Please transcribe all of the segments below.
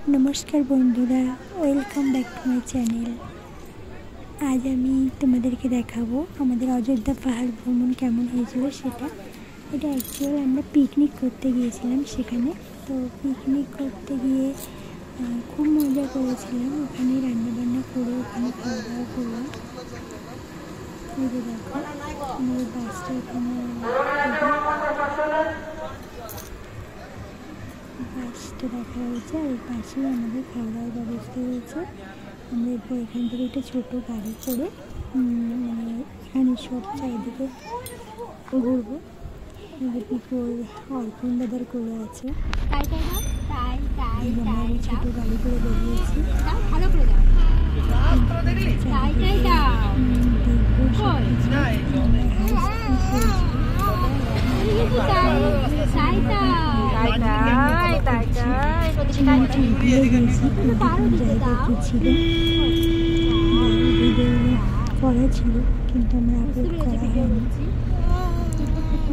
नमस्कार बंधुरा welcome back to my channel. आज आमी तुम्हादेरके देखाबो आमादेर अयोध्या पहाड़ भ्रमण केमन हयेछिलो सेटा। এটা অ্যাকচুয়ালি আমরা পিকনিক করতে গিয়েছিলাম সেখানে। তো পিকনিক করতে গিয়ে খুব মজা করেছিলাম, ওখানে রান্নাবান্না করে ওখানে খাওয়া দাওয়া করলাম। এই যে দেখো আমাদের বাসটা এখানে বাসটা দেখা হয়েছে, আর এর পাশেই আমাদের খাওয়া দাওয়ার ব্যবস্থা রয়েছে। আমরা এরপর এখান থেকে একটা ছোটো গাড়ি করে মানে এখানে সব চারিদিকে ঘুরবো। পিকোর অর্পণ দাদার করে আছে, আমরা ছোটো গাড়ি করে বেরিয়েছি। করা ছিল কিন্তু আমরা আপলোড করা হয়নি।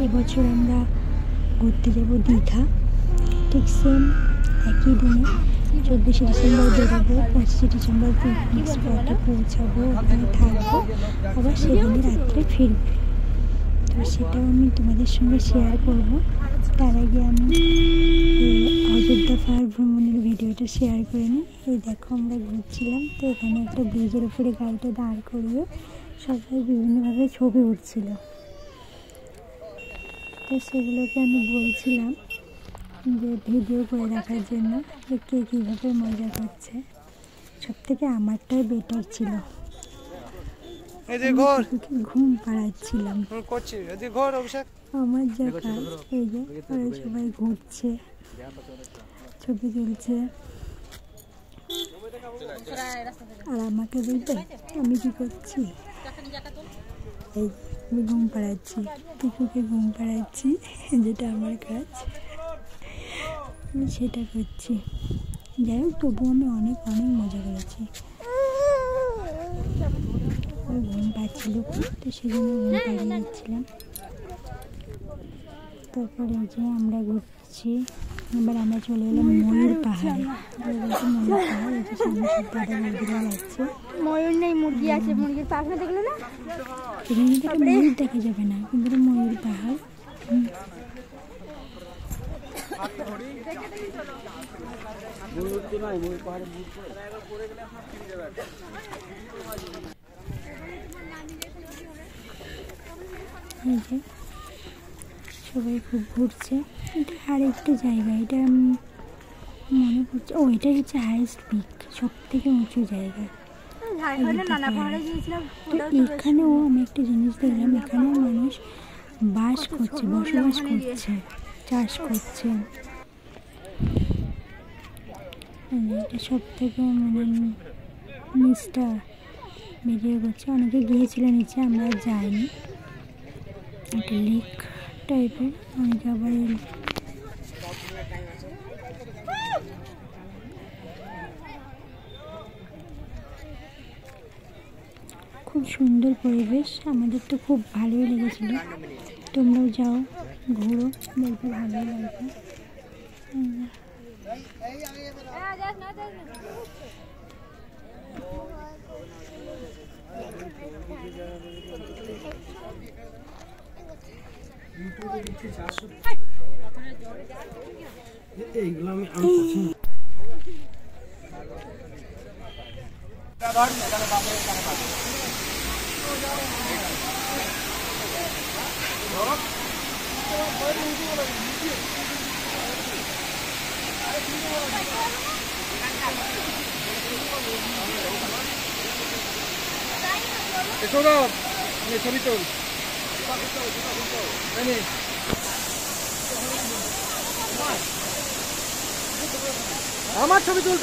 এবছর আমরা ঘুরতে যাব দীঘা, ঠিক সেম একই দিনে 24শে ডিসেম্বর বেরোবো, 25শে ডিসেম্বর পিকনিক স্পটে পৌঁছাবো, ওখানে থাকবো, আবার সেদিনই রাত্রে ফিরবো। তো সেটাও আমি তোমাদের সঙ্গে শেয়ার করবো। তার আগে আমি অযোধ্যা পাহাড় ভ্রমণের ভিডিওটা শেয়ার করে নিই। এই দেখো আমরা ঘুরছিলাম, তো এখানে একটা ব্রিজের উপরে গাড়িটা দাঁড় করিয়ে সবাই বিভিন্নভাবে ছবি উঠছিল। তো সেগুলোকে আমি বলছিলাম যে ভিডিও করে রাখার জন্য যে কে কীভাবে মজা করছে। সব থেকে আমারটাই বেটার ছিল, ঘুম পাড়াচ্ছিলাম আমার যা কাজ। এই যে ওরা সবাই ঘুরছে, ছবি তুলছে, আর আমাকে বলতে আমি কি করছি, এই আমি ঘুম পাড়াচ্ছি, পিকুকে ঘুম পাড়াচ্ছি, যেটা আমার কাজ আমি সেটা করছি। যাই হোক, তবুও আমি অনেক মজা করেছি। ঘুম পাচ্ছিল তো সেজন্য ঘুম পাড়িয়ে দিচ্ছিলাম। তারপরে এই যে আমরা ঘুরছি, এবার আমরা চলে এলাম ময়ূর পাহাড়ে। ময়ূর পাহাড়, এই যে সামনে সব দাদা বৌদিরা যাচ্ছে। ময়ূর নেই, মুরগি আছে, মুরগির পাখনা দেখলো না? এখানে থেকে ময়ূর দেখা যাবে না, কিন্তু ময়ূর পাহাড়। এই যে সবাই খুব ঘুরছে। এটা আর একটা জায়গা, এটা মনে পড়ছে, ও এটাই হচ্ছে হাইয়েস্ট পিক, সব থেকে উঁচু জায়গা। তো এখানেও আমি একটা জিনিস দেখলাম, এখানেও মানুষ বাস করছে, বসবাস করছে, চাষ করছে। এটা সব থেকে মানে নিচটা ভিডিও করছে। অনেকে গিয়েছিল নিচে, আমরা যাইনি। একটা লেক টাইপের, অনেকে আবার খুব সুন্দর পরিবেশ, আমাদের তো খুব ভালোই লেগেছিল। তোমরাও যাও, ঘুরো, দেখবে ভালোই লাগবে। এইগুলো আমি ছবি তোল, আমার ছবি তুল।